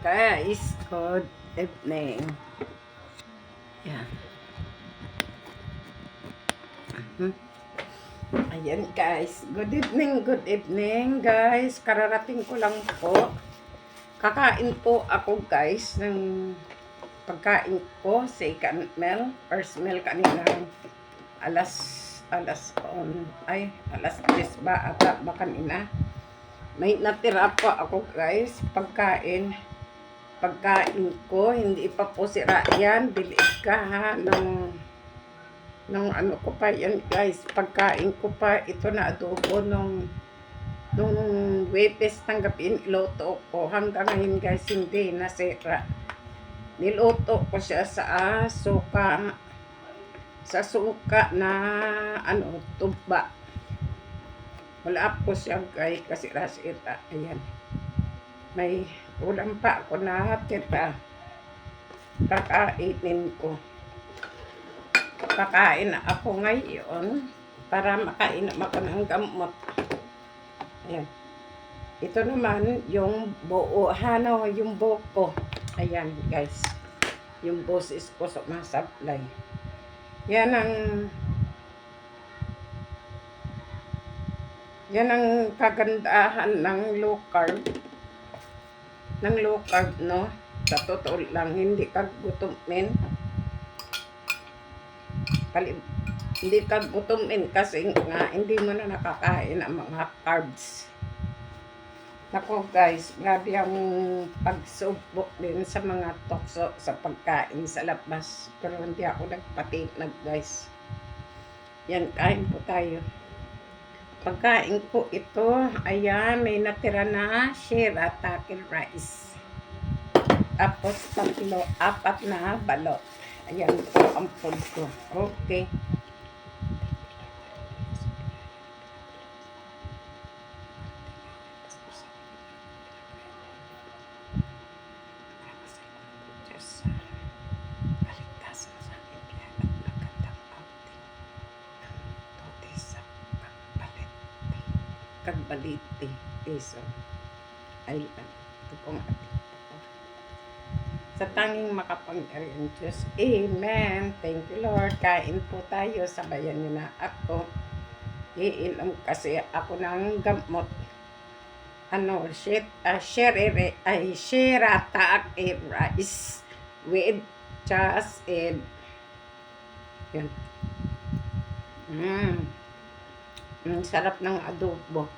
Guys, good evening. Yan. Ayan guys, good evening guys. Kararating ko lang po. Kakain po ako guys ng pagkain ko, second meal, first meal kanina alas 10 ba ata ba kanina. May natira po ako guys, pagkain ko, hindi pa po sira yan, believe ka ha, nung ano ko pa yan guys, pagkain ko pa ito na adobo nung Webes tanggapin, iluto ko, hanggang ngayon guys hindi nasira. Niluto ko siya sa suka na ano, tuba. Wala po siya guys kasi rasira. Ayan, may ulam pa ako na tira. Kakainin ko. Kakain ako ngayon para makainom ako ng gamot. Ayan. Ito naman yung buo, yung buko. Ayan guys. Yung boses ko sa masablay. Yan ang kagandahan ng low carb. No? Sa totoo lang, hindi ka gutumin. Hindi ka gutumin kasi nga hindi mo na nakakain ang mga carbs. Nako guys, grabe ang pagsubok din sa mga tukso sa pagkain sa labas. Pero hindi ako nagpatinag guys. Yan, kain po tayo. Pagkain ko ito, ayan, may natira na shirataki rice. Tapos apat na balot. Ayan po ang food ko. Okay. Kagbaliti peso. Ay, ito pong ating sa tanging makapangyarihan Diyos. Amen. Thank you Lord. Kain po tayo. Sabayan niyo na ako. Iinom kasi ako ng gamot. Ano, shirataki rice with just and yun. Sarap ng adobo.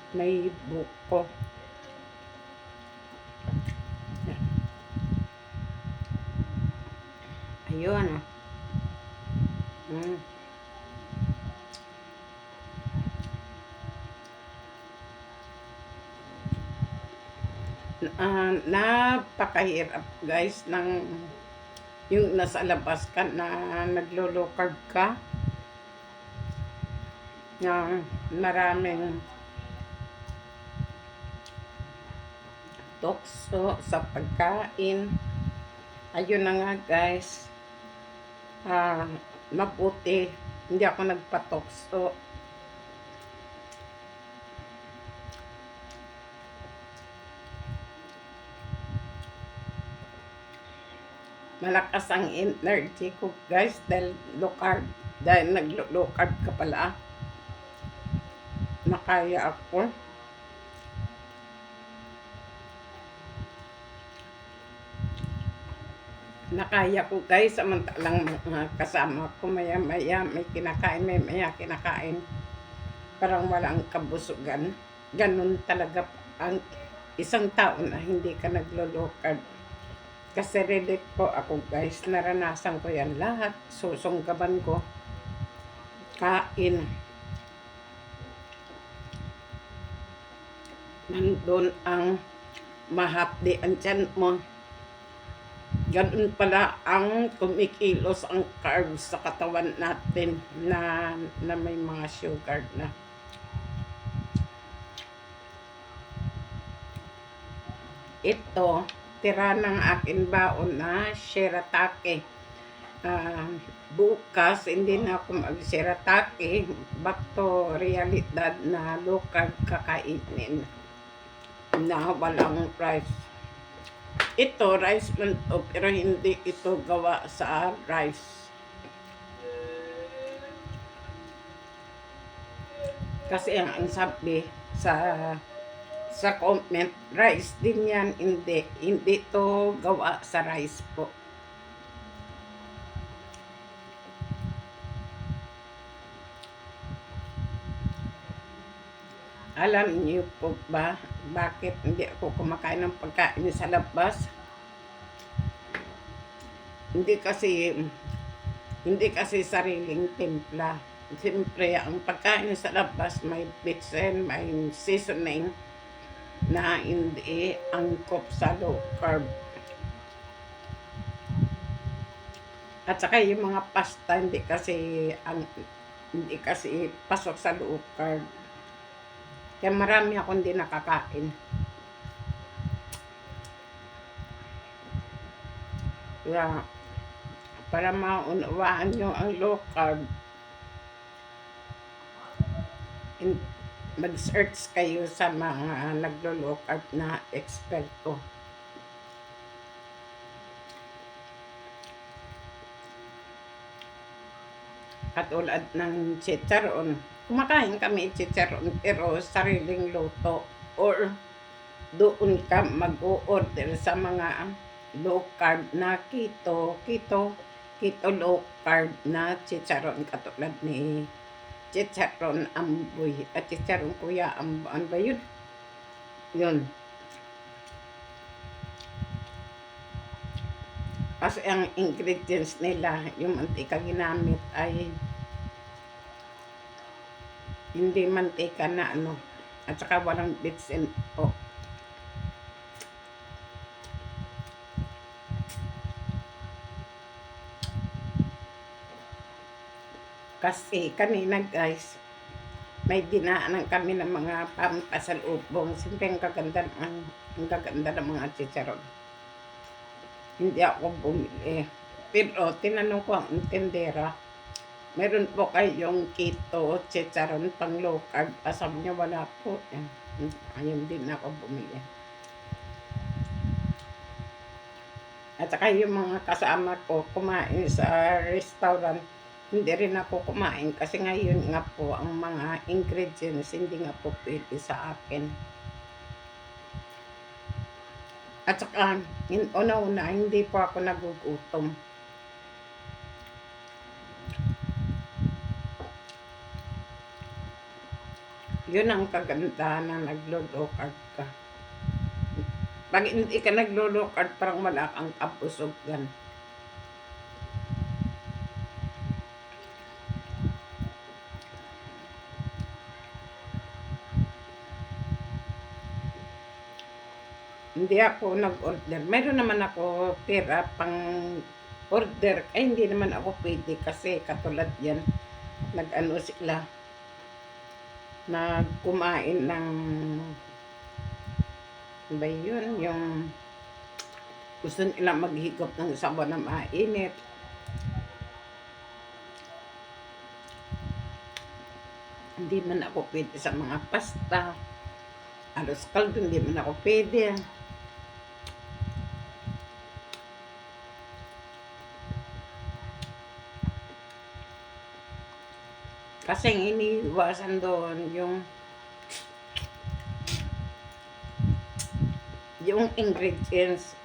May buko. Ayun. Napakahirap guys ng yung nasa labas ka na naglo-low carb ka na maraming tukso sa pagkain. Ayun na nga guys, mabuti hindi ako nagpatokso. Malakas ang energy ko guys dahil naglo-low carb ka pala. Makaya ako. Nakaya ko guys, samantalang mga kasama ko maya may kinakain, maya kinakain. Parang walang kabusugan. Ganun talaga ang isang tao na hindi ka naglo-low carb. Kasi relate po ako guys, naranasan ko yan lahat. Susunggaban ko. Kain. Nandun ang mahapdi ang tiyan mo. Ganun pala ang kumikilos ang carbs sa katawan natin na may mga sugar na. Ito, tira ng akin baon na shirataki. ah, bukas hindi na ako magsiratake, back to realidad na low carb kakainin na walang rice. Ito, rice man to, pero hindi ito gawa sa rice. Kasi ang sabi sa comment, rice din yan, hindi to gawa sa rice po. Alam niyo po ba bakit hindi ako kumakain ng pagkain sa labas? Hindi kasi hindi kasi sariling timpla. Siyempre, ang pagkain sa labas may bitsin, may seasoning na hindi angkop sa low carb. At saka yung mga pasta hindi kasi pasok sa low carb. Kaya marami akong hindi nakakain. Kaya para maunawaan nyo ang low carb, mag-search kayo sa mga naglo-low carb na eksperto. Katulad ng chicharon. Kumakain kami chicharon pero sariling luto. Or doon ka mag-o-order sa mga low carb na keto low carb na chicharon katulad ni chicharon Amboy at chicharon Kuya Amboy. Ano ba yun? Yun. Kasi ang ingredients nila, yung mantika ginamit ay hindi mantika na at saka walang bitsin po. Kasi kanina guys, may dinaanan kami ng mga pampasalubong. Siyempre ang gaganda ng mga chicharon. Hindi ako bumili. Pero tinanong ko ang tendera, meron po kayong keto chicharon pang low carb? Sabi niya wala po. Ayun din ako bumili. At saka yung mga kasama ko kumain sa restaurant, hindi rin ako kumain kasi ngayon nga po ang mga ingredients hindi nga po pwede sa akin. At saka, una-una, hindi po ako nagugutom. Yun ang kagandahan na naglo-low carb ka. Pag hindi ka naglo-low carb, parang wala kang kabusugan. Hindi ako nag-order. Meron naman ako pera pang order. Ay, hindi naman ako pwede kasi katulad yan. Nag-ano sila. Nagkumain ng ba yun? Yung gusto nila maghigop ng sabaw na mainit. Hindi man ako pwede sa mga pasta. Alos kaldo, hindi man ako pwede. Kasi iniiwasan doon yung ingredients.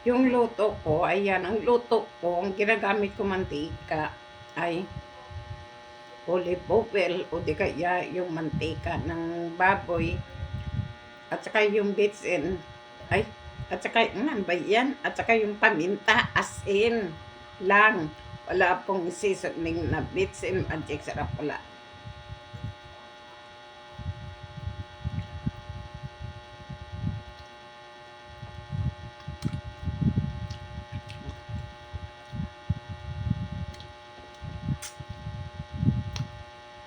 Yung luto ko, ayan, ang luto ko, ang ginagamit ko mantika ay olive oil o di kaya yung mantika ng baboy at saka yung bitsin at saka ano ba yan? At saka yung paminta, asin lang. Wala pong seasoning na bitsin, magic sarap pala.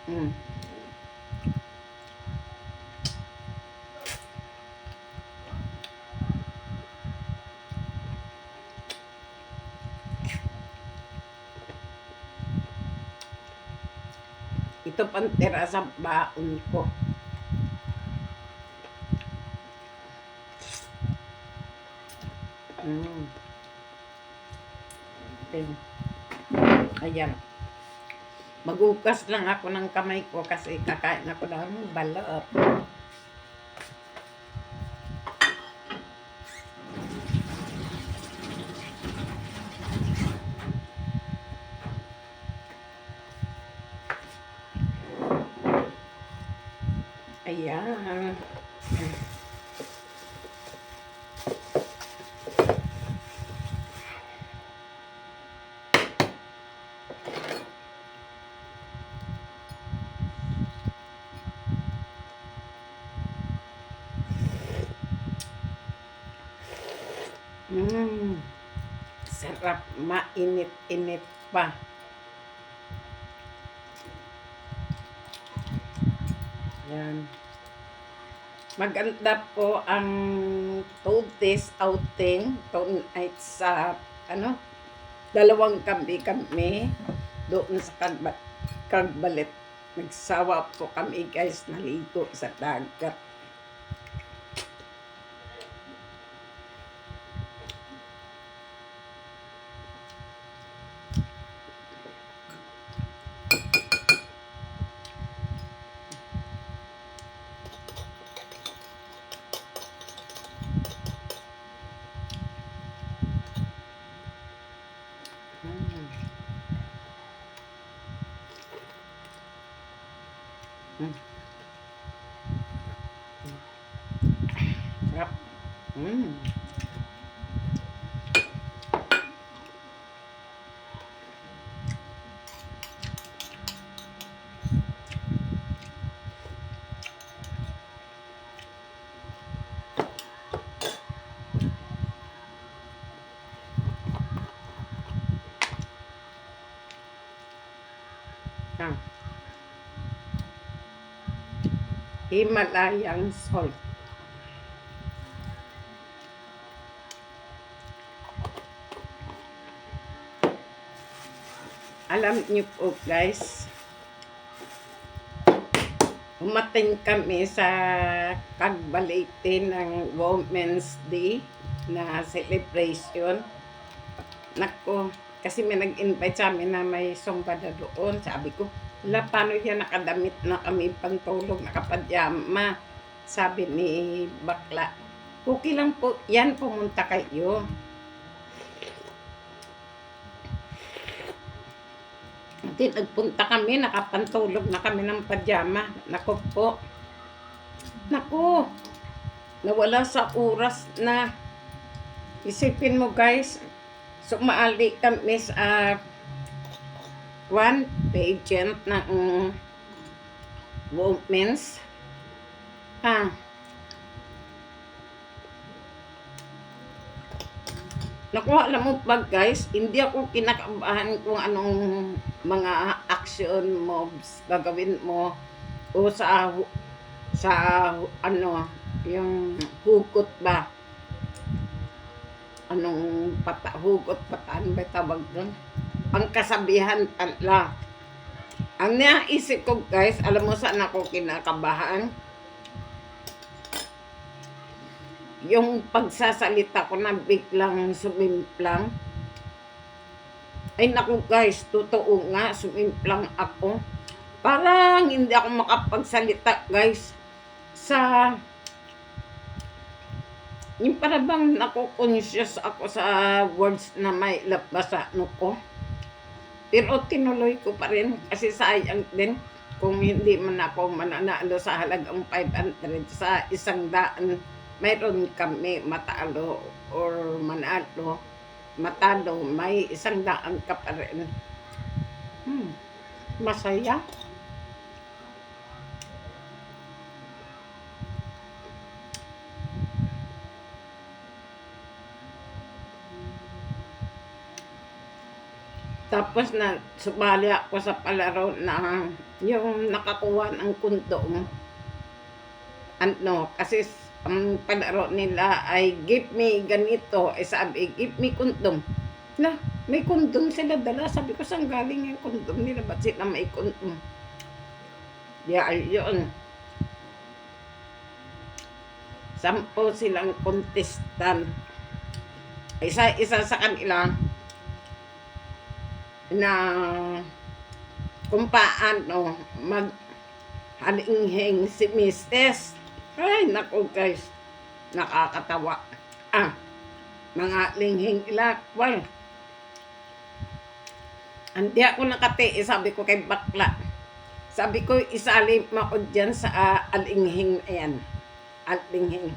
Mm. Ito pang tira sa baon ko. Okay. Ayan. Magugas lang ako ng kamay ko kasi kakain ako ng balot. Ayan. Sarap, mainit-init pa. Yan. Maganda po ang today's outing tonight sa dalawang kami doon sa Kagbalit. Nagsawa po kami guys, naligo sa dagat. Sarap. Himalayan salt. Alam niyo po guys, umating kami sa Kagbalite ng Women's Day na celebration. Nako, kasi may nag-invite sa amin na may sumbada doon. Sabi ko, paano yan, nakadamit na kami pantulog, nakapadyama. Sabi ni bakla, okay lang po yan, pumunta kayo. Hindi, nagpunta kami, nakapantulog na kami ng padyama. Nako po. Nako, nawala sa oras na. Isipin mo guys, sumaali kami sa one pageant ng women's. Nakuha alam mo ba guys, hindi ako kinakabahan kung anong mga action moves gagawin mo o sa yung hugot ba? Anong hugot, pataan ba tawag doon? Pangkasabihan pala. Ang naisip ko guys, alam mo saan ako kinakabahan? Yung pagsasalita ko na biglang sumimplang. Ay naku guys, totoo nga, sumimplang ako. Parang hindi ako makapagsalita guys. Yung parang naku-conscious ako sa words na may labas sa ano ko. Pero tinuloy ko pa rin kasi sayang din kung hindi man ako mananalo sa halagang 500 sa 100. Mayroon kami matalo or manalo, matalo, may 100 ka pa rin. Masaya. Tapos na sumali ako sa palaro na yung nakakuha ng kondom. Kasi ang palaro nila ay give me ganito, sabi give me kondom. May kondom sila dala. Sabi ko, saan galing yung kondom nila? Ba't sila may kondom? Yeah, yun. 10 silang contestant. Isa sa kanila na kung paano halinghing si Mistress. Ay, naku guys, nakakatawa. Ah, mga linghing ilakwal. Hindi ako nakatiis, sabi ko kay bakla. Sabi ko, isali mo ako dyan sa alinghing, ayan. Alinghing.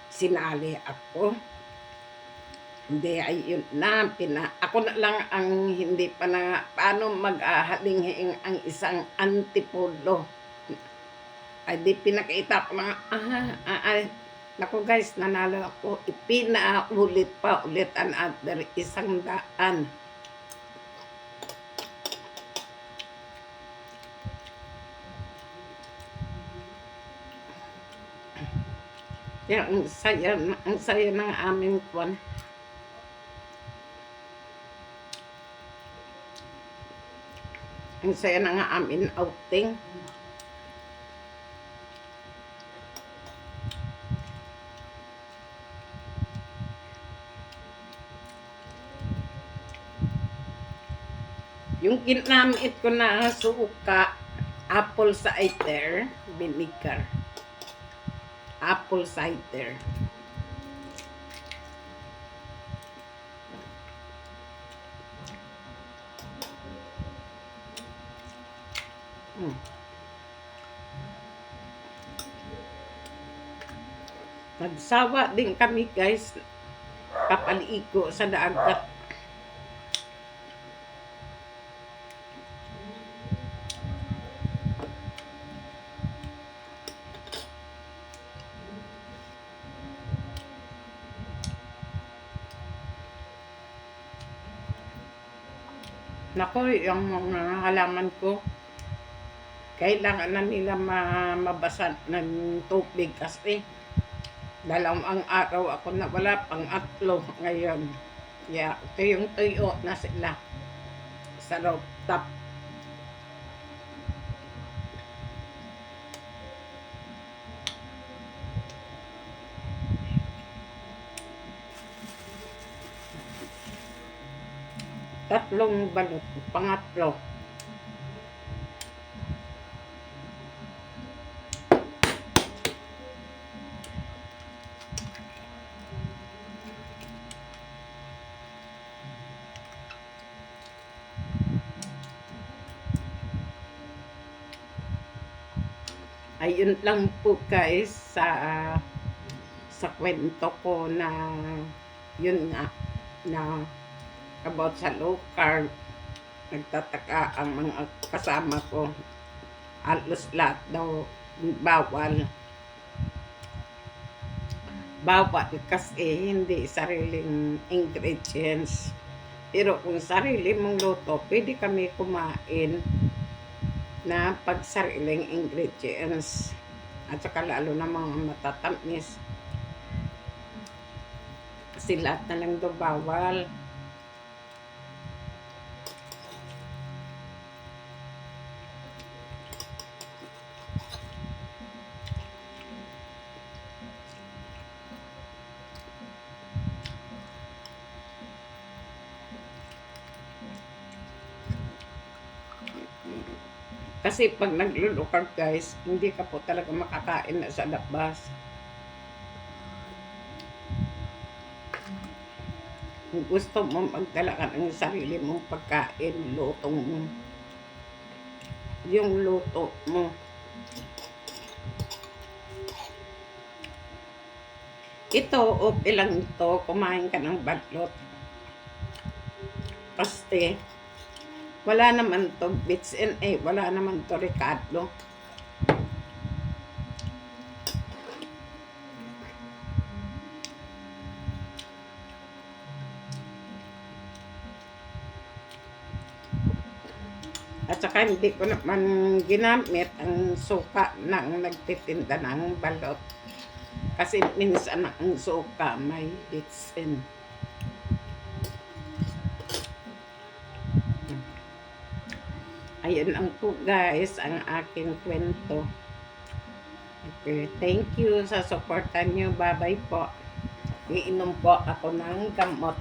Sinali ako. Hindi, ayun na, ako na lang ang hindi pa na, paano mag-ahalinghin ang isang antipolo. Ay, di pinakita ko lang, naku guys, nanalo ako. Ipinaulit pa ulit another 100. Yan, ang saya ng aming kwan. Ang saya ng aming outing. Yung ginamit ko na suka, apple cider vinegar. Apple cider. Nagsawa din kami guys, kapaligo sa dagat. Nako, yung mga halaman ko, kailangan na nila mabasa ng tubig kasi 2 araw ako nawala, pang-atlo ngayon. Yeah, tuyong-tuyo na sila sa rooftop. Tatlong balot, pangatlo. Ayun lang po guys sa kwento ko na yun nga na about sa low carb. Nagtataka ang mga kasama ko, halos lahat daw bawal kasi hindi sariling ingredients. Pero kung sarili mong luto, pwede kami kumain na pagsariling ingredients at saka lalo na mga matatamis kasi lahat na lang daw bawal. Kasi pag naglulukar guys, hindi ka po talaga makakain na sa labas. Kung gusto mo magdala ka ng sarili mong pagkain, lutong mo. Yung luto mo. Ito, okay lang ito, kumain ka ng batlot. Kasi, wala naman to bits and wala naman to Ricardo. At saka hindi ko naman ginamit ang suka ng nagtitinda ng balot. Kasi minsan ang suka may bits and ayun lang po guys ang aking kwento. Okay, thank you sa suporta niyo. Bye-bye po. Iinom po ako ng gamot.